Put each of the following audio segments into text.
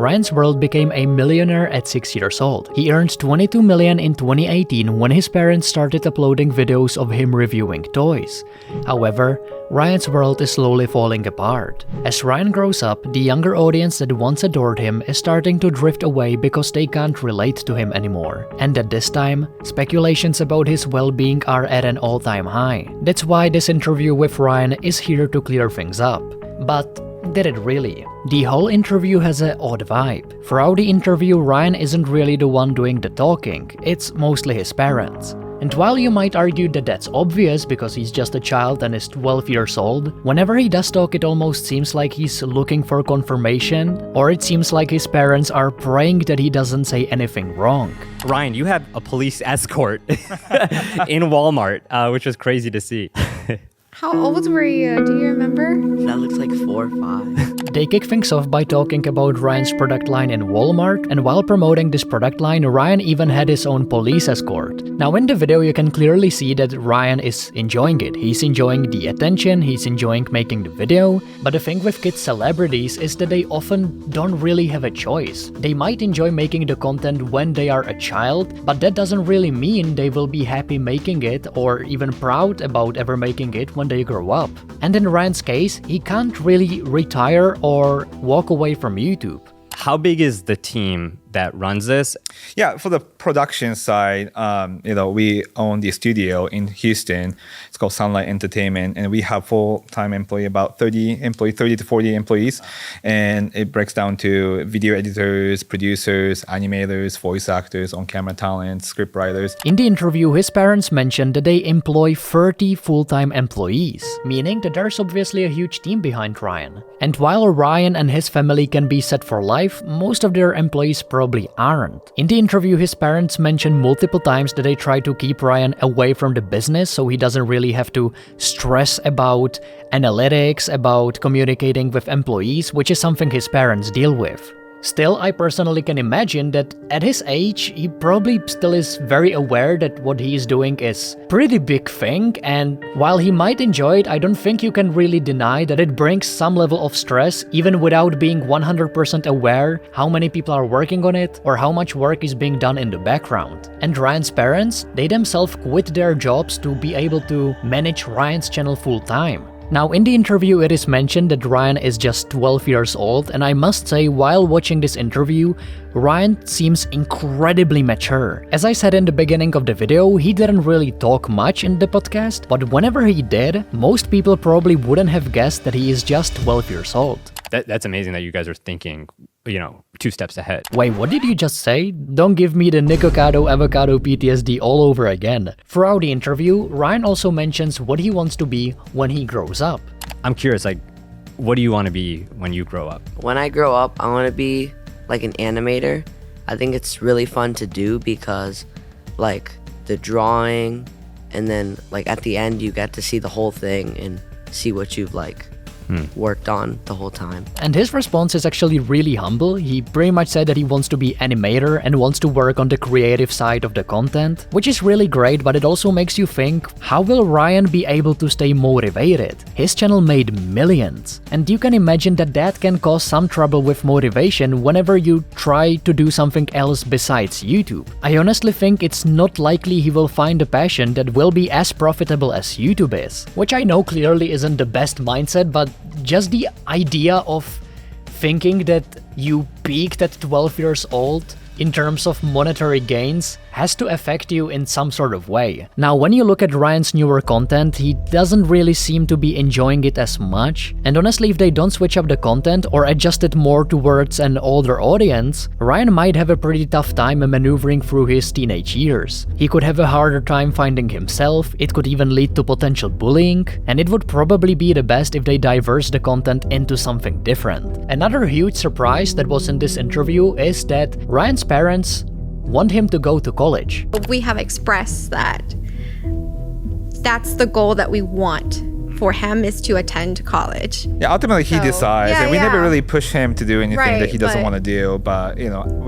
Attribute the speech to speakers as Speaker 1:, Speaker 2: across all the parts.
Speaker 1: Ryan's World became a millionaire at 6 years old. He earned $22 million in 2018 when his parents started uploading videos of him reviewing toys. However, Ryan's World is slowly falling apart. As Ryan grows up, the younger audience that once adored him is starting to drift away because they can't relate to him anymore. And at this time, speculations about his well-being are at an all-time high. That's why this interview with Ryan is here to clear things up. But did it really? The whole interview has an odd vibe. Throughout the interview, Ryan isn't really the one doing the talking, it's mostly his parents. And while you might argue that that's obvious because he's just a child and is 12 years old, whenever he does talk it almost seems like he's looking for confirmation, or it seems like his parents are praying that he doesn't say anything wrong.
Speaker 2: Ryan, you had a police escort in Walmart, which was crazy to see.
Speaker 3: How old were you? Do you remember?
Speaker 4: That looks like 4 or 5.
Speaker 1: They kick things off by talking about Ryan's product line in Walmart, and while promoting this product line, Ryan even had his own police escort. Now in the video you can clearly see that Ryan is enjoying it. He's enjoying the attention, he's enjoying making the video, but the thing with kids celebrities is that they often don't really have a choice. They might enjoy making the content when they are a child, but that doesn't really mean they will be happy making it or even proud about ever making it when they grow up. And in Ryan's case, he can't really retire or walk away from YouTube.
Speaker 2: How big is the team that runs this?
Speaker 5: Yeah, for the production side, we own the studio in Houston. It's called Sunlight Entertainment, and we have full-time employee, about 30 to 40 employees, and it breaks down to video editors, producers, animators, voice actors, on-camera talent, script writers.
Speaker 1: In the interview, his parents mentioned that they employ 30 full-time employees, meaning that there's obviously a huge team behind Ryan. And while Ryan and his family can be set for life, most of their employees probably aren't. In the interview, his parents mentioned multiple times that they try to keep Ryan away from the business so he doesn't really have to stress about analytics, about communicating with employees, which is something his parents deal with. Still, I personally can imagine that at his age, he probably still is very aware that what he is doing is pretty big thing, and while he might enjoy it, I don't think you can really deny that it brings some level of stress even without being 100% aware how many people are working on it or how much work is being done in the background. And Ryan's parents, they themselves quit their jobs to be able to manage Ryan's channel full time. Now in the interview it is mentioned that Ryan is just 12 years old, and I must say while watching this interview, Ryan seems incredibly mature. As I said in the beginning of the video, he didn't really talk much in the podcast, but whenever he did, most people probably wouldn't have guessed that he is just 12 years old.
Speaker 2: That's amazing that you guys are thinking, 2 steps ahead.
Speaker 1: Wait, what did you just say? Don't give me the Nikocado avocado PTSD all over again. Throughout the interview, Ryan also mentions what he wants to be when he grows up.
Speaker 2: I'm curious, what do you want to be when you grow up?
Speaker 4: When I grow up, I want to be like an animator. I think it's really fun to do because the drawing, and then at the end you get to see the whole thing and see what you've worked on the whole time.
Speaker 1: And his response is actually really humble. He pretty much said that he wants to be animator and wants to work on the creative side of the content, which is really great, but it also makes you think, how will Ryan be able to stay motivated? His channel made millions, and you can imagine that that can cause some trouble with motivation whenever you try to do something else besides YouTube. I honestly think it's not likely he will find a passion that will be as profitable as YouTube is, which I know clearly isn't the best mindset, but just the idea of thinking that you peaked at 12 years old in terms of monetary gains has to affect you in some sort of way. Now, when you look at Ryan's newer content, he doesn't really seem to be enjoying it as much. And honestly, if they don't switch up the content or adjust it more towards an older audience, Ryan might have a pretty tough time maneuvering through his teenage years. He could have a harder time finding himself, it could even lead to potential bullying, and it would probably be the best if they diverse the content into something different. Another huge surprise that was in this interview is that Ryan's parents want him to go to college.
Speaker 3: We have expressed that that's the goal that we want for him is to attend college.
Speaker 5: Yeah, ultimately he
Speaker 3: So,
Speaker 5: decides,
Speaker 3: yeah,
Speaker 5: and we never
Speaker 3: yeah.
Speaker 5: really push him to do anything that
Speaker 3: Right,
Speaker 5: he doesn't
Speaker 3: but-
Speaker 5: want to do. But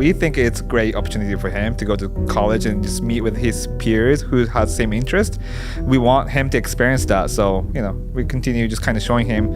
Speaker 5: we think it's a great opportunity for him to go to college and just meet with his peers who have the same interest. We want him to experience that, so we continue just kind of showing him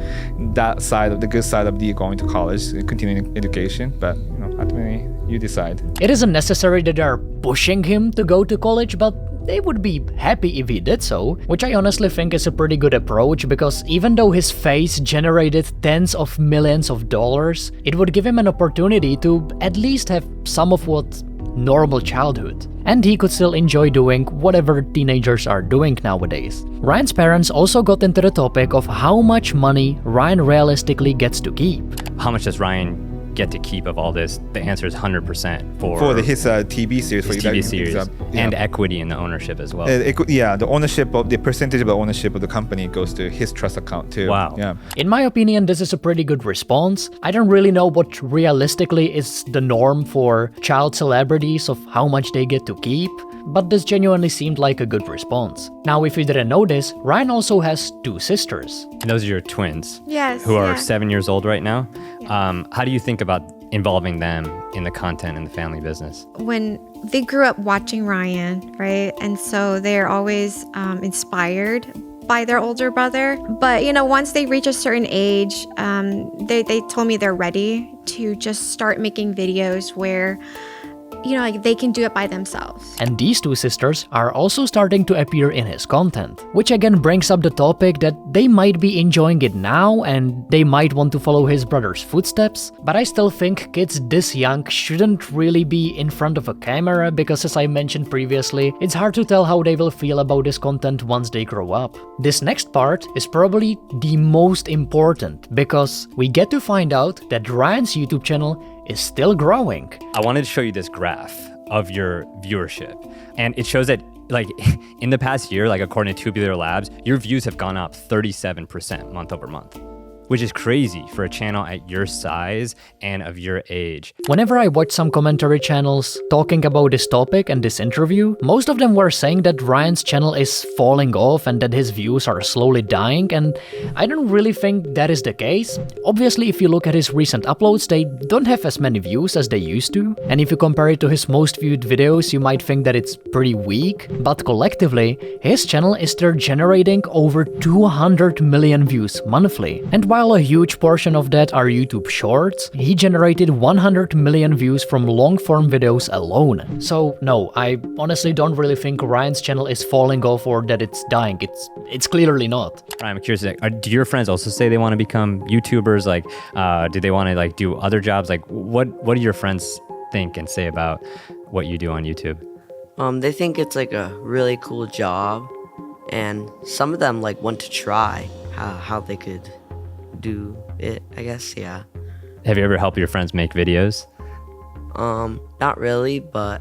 Speaker 5: that side of the good side of the going to college, and continuing education. But ultimately you decide.
Speaker 1: It isn't necessary that they're pushing him to go to college, but they would be happy if he did so, which I honestly think is a pretty good approach, because even though his face generated tens of millions of dollars, it would give him an opportunity to at least have some of what normal childhood. And he could still enjoy doing whatever teenagers are doing nowadays. Ryan's parents also got into the topic of how much money Ryan realistically gets to keep.
Speaker 2: How much does Ryan get to keep of all this? The answer is 100%
Speaker 5: For his TV series,
Speaker 2: his TV series and equity in the ownership as well.
Speaker 5: the ownership of the percentage of the ownership of the company goes to his trust account too.
Speaker 2: Wow.
Speaker 5: Yeah.
Speaker 1: In my opinion, this is a pretty good response. I don't really know what realistically is the norm for child celebrities of how much they get to keep, but this genuinely seemed like a good response. Now, if you didn't know this, Ryan also has 2 sisters.
Speaker 2: And those are your twins.
Speaker 3: Yes.
Speaker 2: Who are
Speaker 3: yeah.
Speaker 2: 7 years old right now. How do you think about involving them in the content and the family business?
Speaker 3: When they grew up watching Ryan, right? And so they're always inspired by their older brother. But, once they reach a certain age, they told me they're ready to just start making videos where, like they can do it by themselves.
Speaker 1: And these 2 sisters are also starting to appear in his content, which again brings up the topic that they might be enjoying it now and they might want to follow his brother's footsteps, but I still think kids this young shouldn't really be in front of a camera because, as I mentioned previously, it's hard to tell how they will feel about this content once they grow up. This next part is probably the most important because we get to find out that Ryan's YouTube channel is still growing.
Speaker 2: I wanted to show you this graph of your viewership. And it shows that in the past year, according to Tubular Labs, your views have gone up 37% month over month, which is crazy for a channel at your size and of your age.
Speaker 1: Whenever I watch some commentary channels talking about this topic and this interview, most of them were saying that Ryan's channel is falling off and that his views are slowly dying, and I don't really think that is the case. Obviously, if you look at his recent uploads, they don't have as many views as they used to, and if you compare it to his most viewed videos, you might think that it's pretty weak, but collectively, his channel is still generating over 200 million views monthly. And while a huge portion of that are YouTube Shorts, he generated 100 million views from long-form videos alone. So no, I honestly don't really think Ryan's channel is falling off or that it's dying. It's clearly not.
Speaker 2: I'm curious, do your friends also say they want to become YouTubers? Do they want to do other jobs? What do your friends think and say about what you do on YouTube?
Speaker 4: They think it's a really cool job, and some of them want to try how they could do it, I guess. Yeah.
Speaker 2: Have you ever helped your friends make videos?
Speaker 4: Not really, but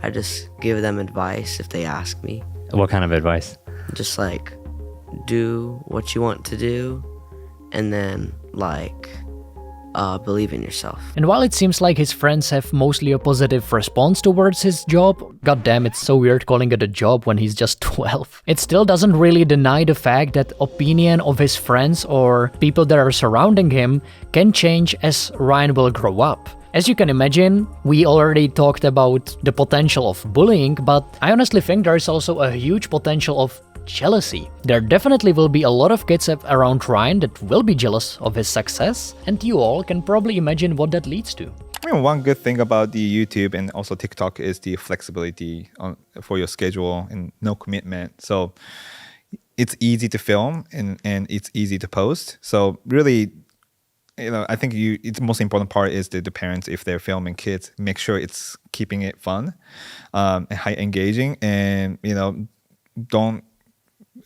Speaker 4: I just give them advice if they ask me.
Speaker 2: What kind of advice?
Speaker 4: Just do what you want to do, and then believe in yourself.
Speaker 1: And while it seems like his friends have mostly a positive response towards his job, goddamn, it's so weird calling it a job when he's just 12. It still doesn't really deny the fact that opinion of his friends or people that are surrounding him can change as Ryan will grow up. As you can imagine, we already talked about the potential of bullying, but I honestly think there's also a huge potential of jealousy. There definitely will be a lot of kids around Ryan that will be jealous of his success, and you all can probably imagine what that leads to.
Speaker 5: One good thing about the YouTube and also TikTok is the flexibility for your schedule and no commitment. So it's easy to film and it's easy to post. So really, I think it's the most important part is the parents, if they're filming kids, make sure it's keeping it fun and high engaging, and don't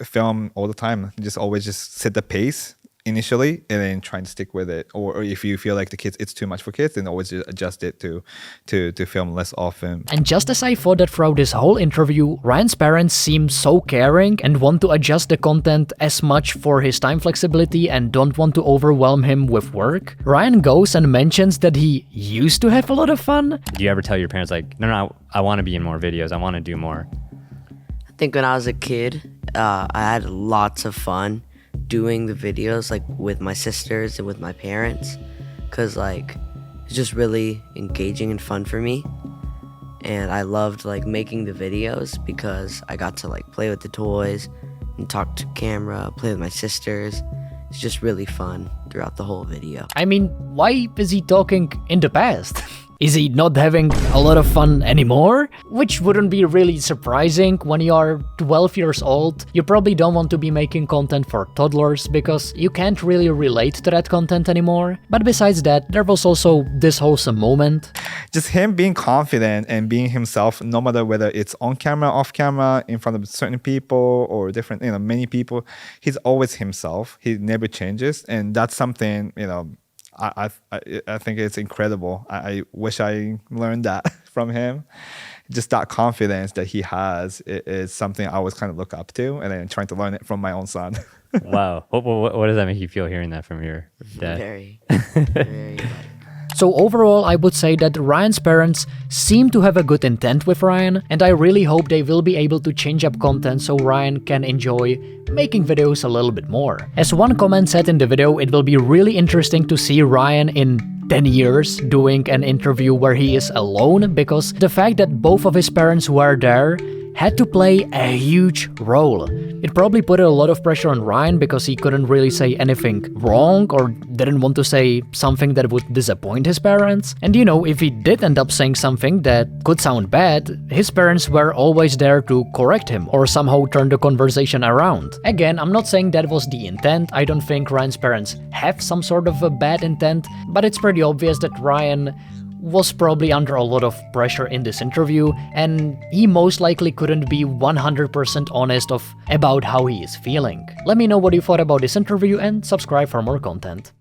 Speaker 5: film all the time. Just always just set the pace initially and then try and stick with it. Or if you feel like it's too much for kids, then always just adjust it to film less often.
Speaker 1: And just as I thought that throughout this whole interview, Ryan's parents seem so caring and want to adjust the content as much for his time flexibility and don't want to overwhelm him with work, Ryan goes and mentions that he used to have a lot of fun.
Speaker 2: Do you ever tell your parents no, I want to be in more videos, I want to do more?
Speaker 4: I think when I was a kid, I had lots of fun doing the videos like with my sisters and with my parents, because like it's just really engaging and fun for me. And I loved like making the videos because I got to like play with the toys and talk to camera, play with my sisters. It's just really fun throughout the whole video.
Speaker 1: I mean, why is he talking in the past? Is he not having a lot of fun anymore? Which wouldn't be really surprising when you are 12 years old. You probably don't want to be making content for toddlers because you can't really relate to that content anymore. But besides that, there was also this wholesome moment.
Speaker 5: Just him being confident and being himself, no matter whether it's on camera, off camera, in front of certain people or different, many people. He's always himself. He never changes, and that's something, I think it's incredible. I wish I learned that from him. Just that confidence that he has is something I always kind of look up to, and then trying to learn it from my own son.
Speaker 2: Wow. What does that make you feel hearing that from your dad?
Speaker 4: Very, very.
Speaker 1: So overall, I would say that Ryan's parents seem to have a good intent with Ryan, and I really hope they will be able to change up content so Ryan can enjoy making videos a little bit more. As one comment said in the video, it will be really interesting to see Ryan in 10 years doing an interview where he is alone, because the fact that both of his parents were there had to play a huge role. It probably put a lot of pressure on Ryan because he couldn't really say anything wrong or didn't want to say something that would disappoint his parents. And if he did end up saying something that could sound bad, his parents were always there to correct him or somehow turn the conversation around. Again, I'm not saying that was the intent. I don't think Ryan's parents have some sort of a bad intent, but it's pretty obvious that Ryan was probably under a lot of pressure in this interview, and he most likely couldn't be 100% honest about how he is feeling. Let me know what you thought about this interview and subscribe for more content.